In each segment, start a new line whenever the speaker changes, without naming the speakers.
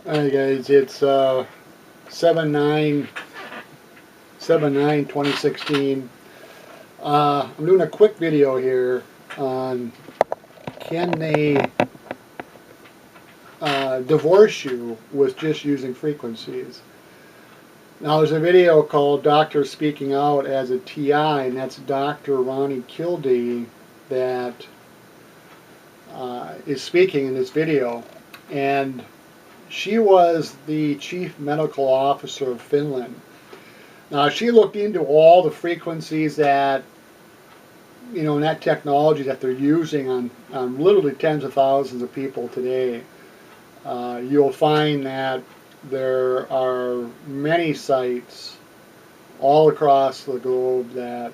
Alright guys, it's 7/9/2016. I'm doing a quick video here on can they divorce you with just using frequencies. Now there's a video called Doctor Speaking Out as a TI, and that's Dr. Rauni Kilde that is speaking in this video. And she was the chief medical officer of Finland. Now she looked into all the frequencies that, and that technology that they're using on literally tens of thousands of people today. You'll find that there are many sites all across the globe that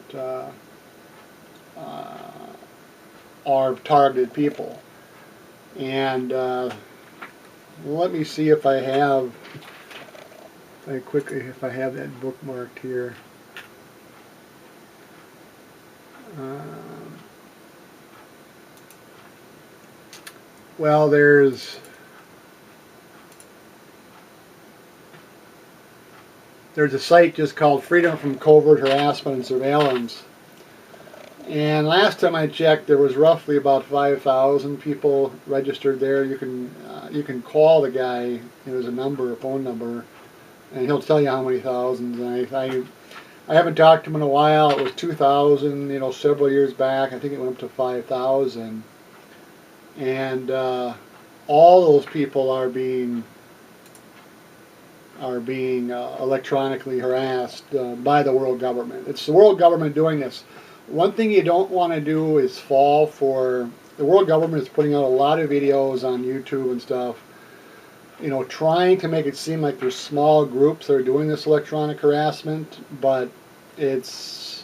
are targeted people. And let me see if I have, if I have that bookmarked here. Well, there's a site just called Freedom from Covert Harassment and Surveillance. And last time I checked, there was roughly about 5,000 people registered there. You can call the guy. There's a phone number, and he'll tell you how many thousands. And I haven't talked to him in a while. It was 2,000, several years back. I think it went up to 5,000. And all those people are being electronically harassed by the world government. It's the world government doing this. One thing you don't want to do is fall for, the world government is putting out a lot of videos on YouTube and stuff, trying to make it seem like there's small groups that are doing this electronic harassment, but it's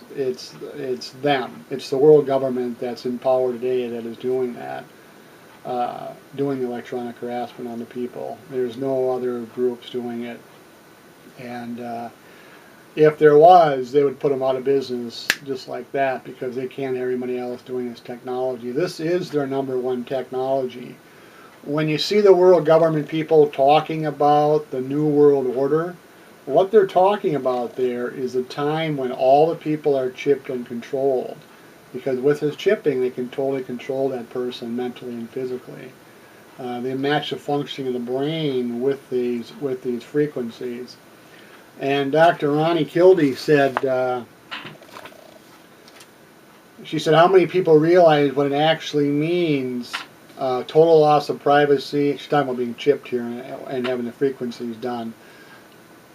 them. It's the world government that's in power today that is doing that, doing the electronic harassment on the people. There's no other groups doing it. And if there was, they would put them out of business just like that, because they can't have anybody else doing this technology. This is their #1 technology. When you see the world government people talking about the New World Order, what they're talking about there is a time when all the people are chipped and controlled. Because with this chipping, they can totally control that person mentally and physically. They match the functioning of the brain with these frequencies. And Dr. Rauni Kilde said, she said, how many people realize what it actually means, total loss of privacy? She's talking about being chipped here and having the frequencies done.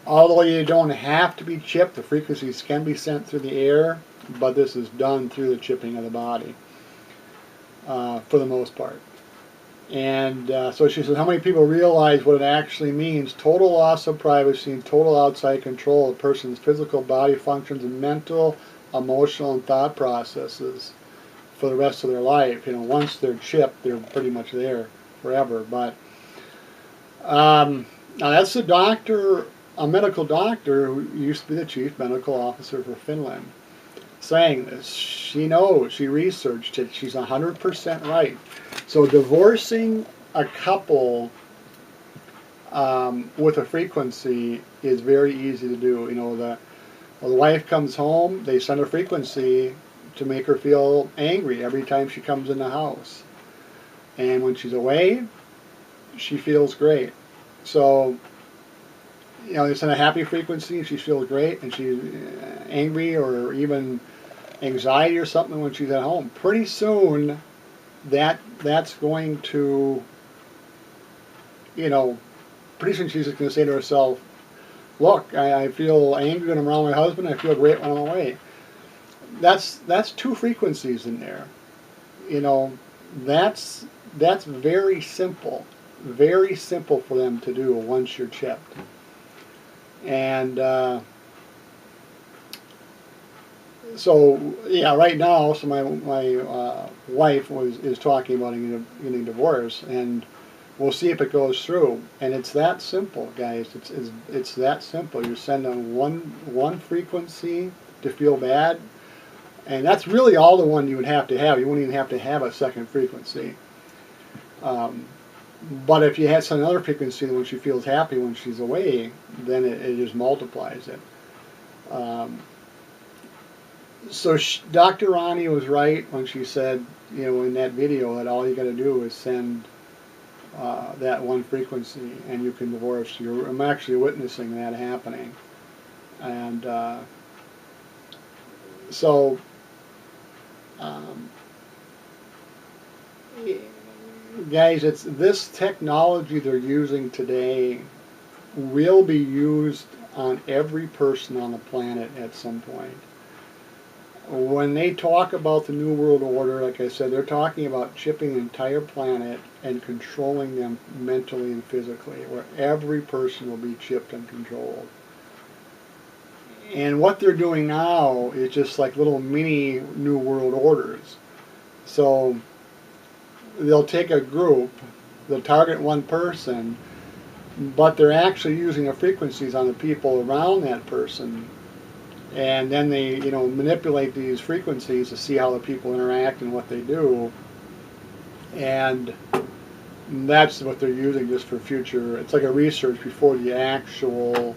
Although you don't have to be chipped, the frequencies can be sent through the air, but this is done through the chipping of the body, for the most part. And so she says, how many people realize what it actually means? Total loss of privacy and total outside control of a person's physical body functions and mental, emotional, and thought processes for the rest of their life. Once they're chipped, they're pretty much there forever. But now that's a medical doctor who used to be the chief medical officer for Finland saying this. She knows, she researched it, she's 100% right. So divorcing a couple with a frequency is very easy to do. The wife comes home, they send a frequency to make her feel angry every time she comes in the house. And when she's away, she feels great. So, they send a happy frequency, she feels great, and she's angry or even anxiety or something when she's at home. Pretty soon, that's going to, pretty soon she's just going to say to herself, look, I feel angry when I'm around my husband, I feel great when I'm away. That's 2 frequencies in there. That's very simple for them to do once you're chipped. And so yeah, right now, so my wife is talking about getting divorced, and we'll see if it goes through. And it's that simple, guys. It's that simple. You send them one frequency to feel bad, and that's really all the one you would have to have. You wouldn't even have to have a second frequency. But if you had some other frequency when she feels happy when she's away, then it just multiplies it. So Dr. Rauni was right when she said, in that video, that all you got to do is send that one frequency and you can divorce. I'm actually witnessing that happening. And so guys, it's this technology they're using today will be used on every person on the planet at some point. When they talk about the New World Order, like I said, they're talking about chipping the entire planet and controlling them mentally and physically, where every person will be chipped and controlled. And what they're doing now is just like little mini New World Orders. So they'll take a group, they'll target one person, but they're actually using the frequencies on the people around that person. And then they, manipulate these frequencies to see how the people interact and what they do. And that's what they're using just for future. It's like a research before the actual,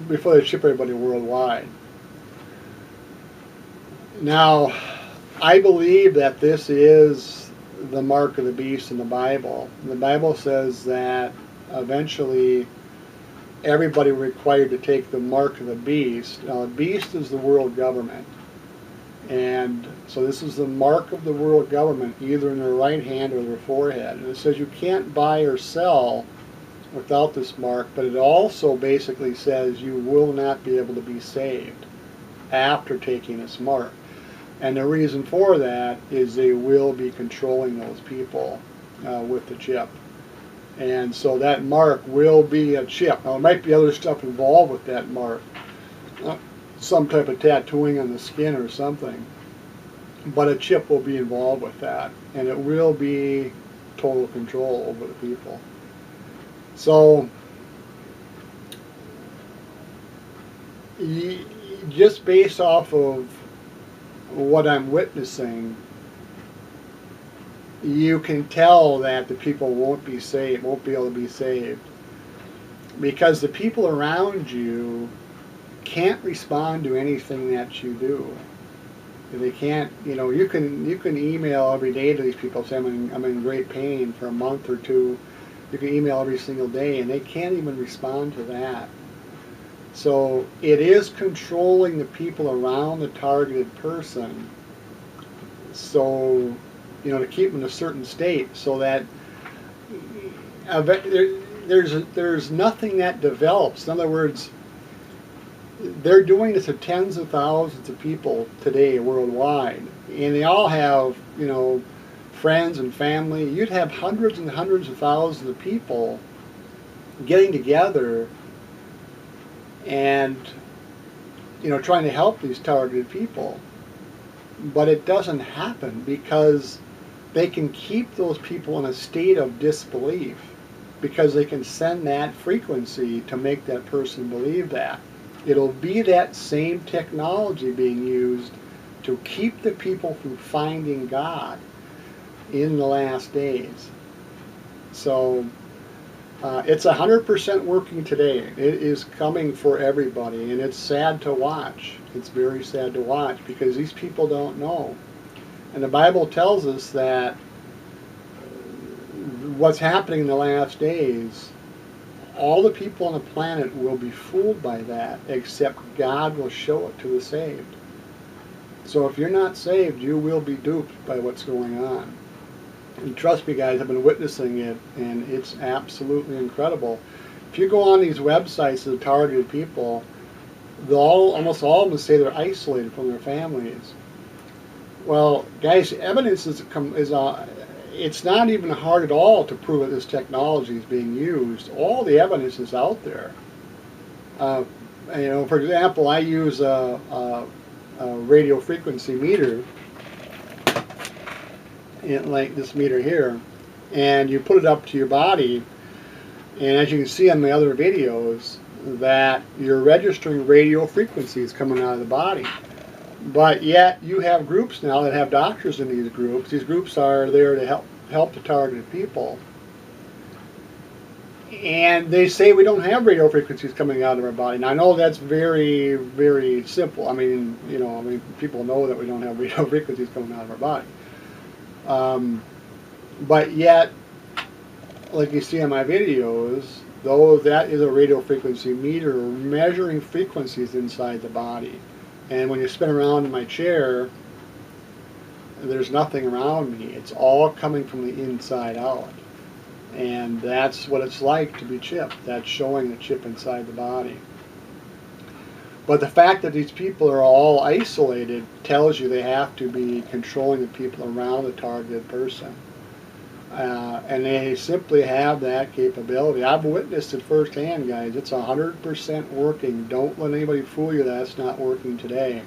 before they ship everybody worldwide. Now, I believe that this is the mark of the beast in the Bible. The Bible says that eventually everybody required to take the mark of the beast. Now, the beast is the world government. And so this is the mark of the world government, either in their right hand or their forehead. And it says you can't buy or sell without this mark, but it also basically says you will not be able to be saved after taking this mark. And the reason for that is they will be controlling those people with the chip. And so that mark will be a chip. Now, there might be other stuff involved with that mark. Some type of tattooing on the skin or something. But a chip will be involved with that. And it will be total control over the people. So, just based off of what I'm witnessing, you can tell that the people won't be saved, won't be able to be saved, because the people around you can't respond to anything that you do. They can't, you can email every day to these people, say I'm in great pain for a month or two. You can email every single day, and they can't even respond to that. So it is controlling the people around the targeted person. So, to keep them in a certain state, so that there's nothing that develops. In other words, they're doing this to tens of thousands of people today worldwide, and they all have, friends and family. You'd have hundreds and hundreds of thousands of people getting together and, trying to help these targeted people. But it doesn't happen because they can keep those people in a state of disbelief, because they can send that frequency to make that person believe that. It'll be that same technology being used to keep the people from finding God in the last days. So it's 100% working today. It is coming for everybody, and it's sad to watch. It's very sad to watch because these people don't know. And the Bible tells us that what's happening in the last days, all the people on the planet will be fooled by that, except God will show it to the saved. So if you're not saved, you will be duped by what's going on. And trust me, guys, I've been witnessing it, and it's absolutely incredible. If you go on these websites of the targeted people, almost all of them say they're isolated from their families. Well, guys, evidence it's not even hard at all to prove that this technology is being used. All the evidence is out there. For example, I use a radio frequency meter, like this meter here, and you put it up to your body, and as you can see on my other videos, that you're registering radio frequencies coming out of the body. But yet you have groups now that have doctors in these groups. These groups are there to help help the targeted people. And they say we don't have radio frequencies coming out of our body. Now I know that's very, very simple. I mean, people know that we don't have radio frequencies coming out of our body. But yet, like you see in my videos, though that is a radio frequency meter measuring frequencies inside the body. And when you spin around in my chair, there's nothing around me. It's all coming from the inside out. And that's what it's like to be chipped. That's showing the chip inside the body. But the fact that these people are all isolated tells you they have to be controlling the people around the targeted person. And they simply have that capability. I've witnessed it firsthand, guys. It's 100% working. Don't let anybody fool you that it's not working today.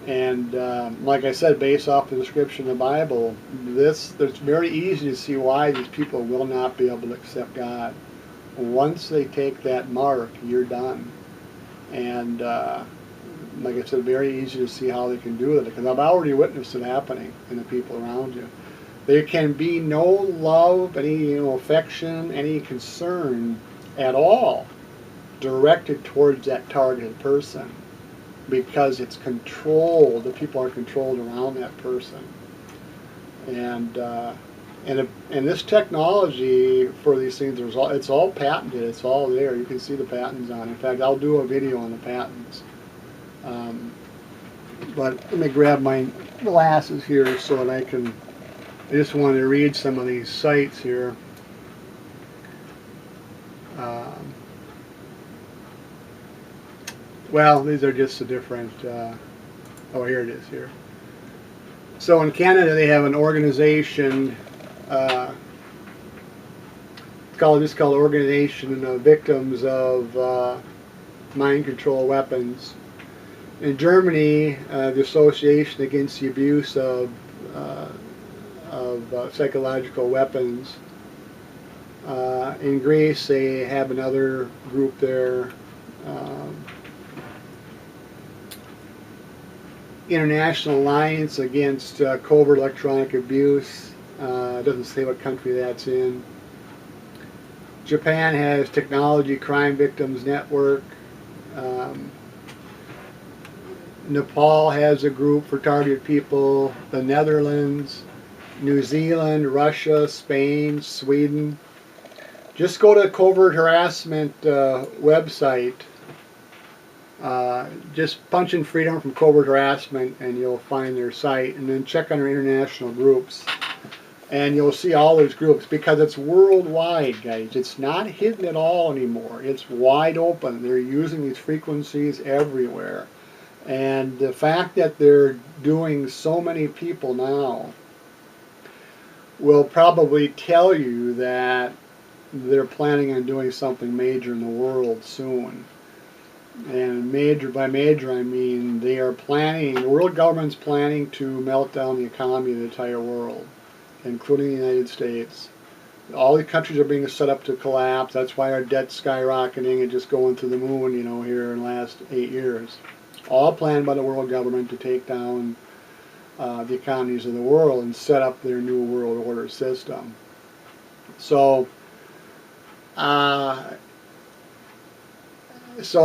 And like I said, based off the description of the Bible, it's very easy to see why these people will not be able to accept God. Once they take that mark, you're done. And like I said, very easy to see how they can do it, because I've already witnessed it happening in the people around you. There can be no love, any affection, any concern at all directed towards that targeted person, because it's controlled. The people are controlled around that person, and this technology for these things, it's all patented. It's all there. You can see the patents on it. In fact, I'll do a video on the patents. But let me grab my glasses here so that I can. I just want to read some of these sites here. Well, these are just the different. Oh, here it is here. So in Canada, they have an organization. It's called Organization of Victims of Mind Control Weapons. In Germany, the Association Against the Abuse of Psychological Weapons. In Greece, they have another group there. International Alliance Against Covert Electronic Abuse. It doesn't say what country that's in. Japan has Technology Crime Victims Network. Nepal has a group for targeted people. The Netherlands, New Zealand, Russia, Spain, Sweden. Just go to the Covert Harassment website. Just punch in Freedom from Covert Harassment and you'll find their site, and then check on their international groups and you'll see all those groups, because it's worldwide, guys. It's not hidden at all anymore. It's wide open. They're using these frequencies everywhere, and the fact that they're doing so many people now will probably tell you that they're planning on doing something major in the world soon. And major, by major, I mean they are planning, the world government's planning to melt down the economy of the entire world, including the United States. All the countries are being set up to collapse. That's why our debt's skyrocketing and just going to the moon, here in the last 8 years. All planned by the world government to take down the economies of the world and set up their new world order system. So,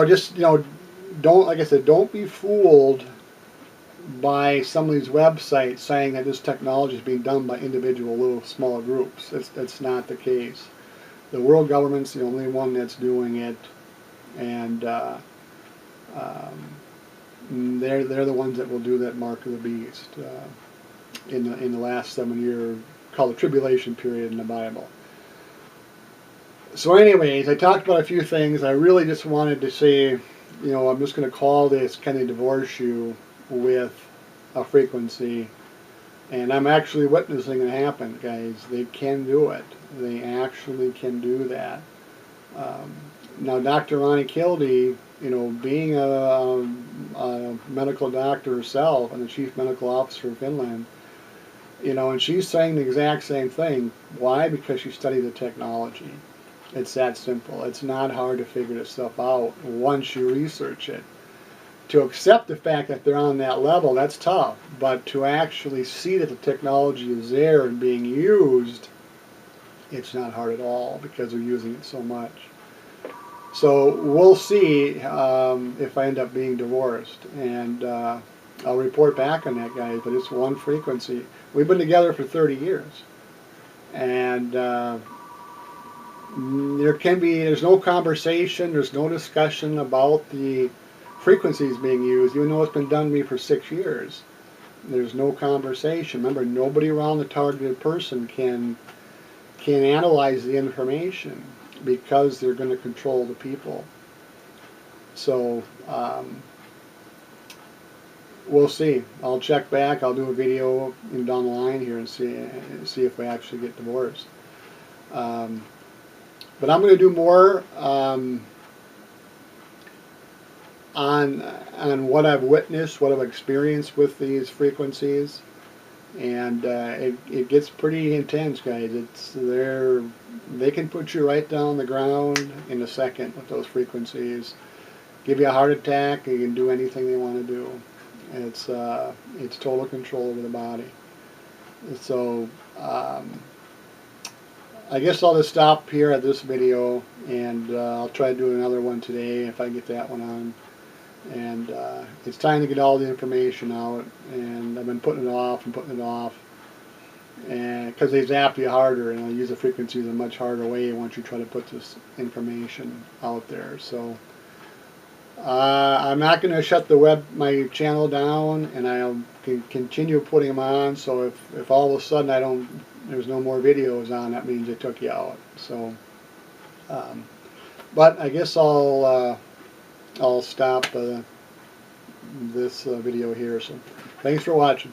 just, don't, like I said, don't be fooled by some of these websites saying that this technology is being done by individual little small groups. That's not the case. The world government's the only one that's doing it, and they're the ones that will do that mark of the beast in the last 7 year, called the tribulation period in the Bible. So anyways, I talked about a few things. I really just wanted to say, I'm just going to call this, can they divorce you with a frequency? And I'm actually witnessing it happen, guys. They can do it. They actually can do that. Now, Dr. Rauni Kilde, being a medical doctor herself and the chief medical officer of Finland, and she's saying the exact same thing. Why? Because she studied the technology. It's that simple. It's not hard to figure this stuff out once you research it. to accept the fact that they're on that level, that's tough. But to actually see that the technology is there and being used, it's not hard at all because they're using it so much. So we'll see if I end up being divorced, and I'll report back on that, guys. But it's one frequency. We've been together for 30 years, and there's no conversation, there's no discussion about the frequencies being used, even though it's been done to me for 6 years. There's no conversation. Remember, nobody around the targeted person can analyze the information because they're going to control the people. So we'll see. I'll check back. I'll do a video down the line here and see if we actually get divorced. But I'm going to do more on what I've witnessed, what I've experienced with these frequencies, and it gets pretty intense, guys. They can put you right down the ground in a second with those frequencies. Give you a heart attack. You can do anything they want to do. It's total control over the body. So I guess I'll just stop here at this video, and I'll try to do another one today if I get that one on. And it's time to get all the information out, and I've been putting it off and putting it off, and because they zap you harder, and they use the frequencies in a much harder way once you try to put this information out there. So I'm not going to shut my channel down, and I'll continue putting them on. So if all of a sudden there's no more videos on, that means they took you out. So but I guess I'll stop this video here. So thanks for watching.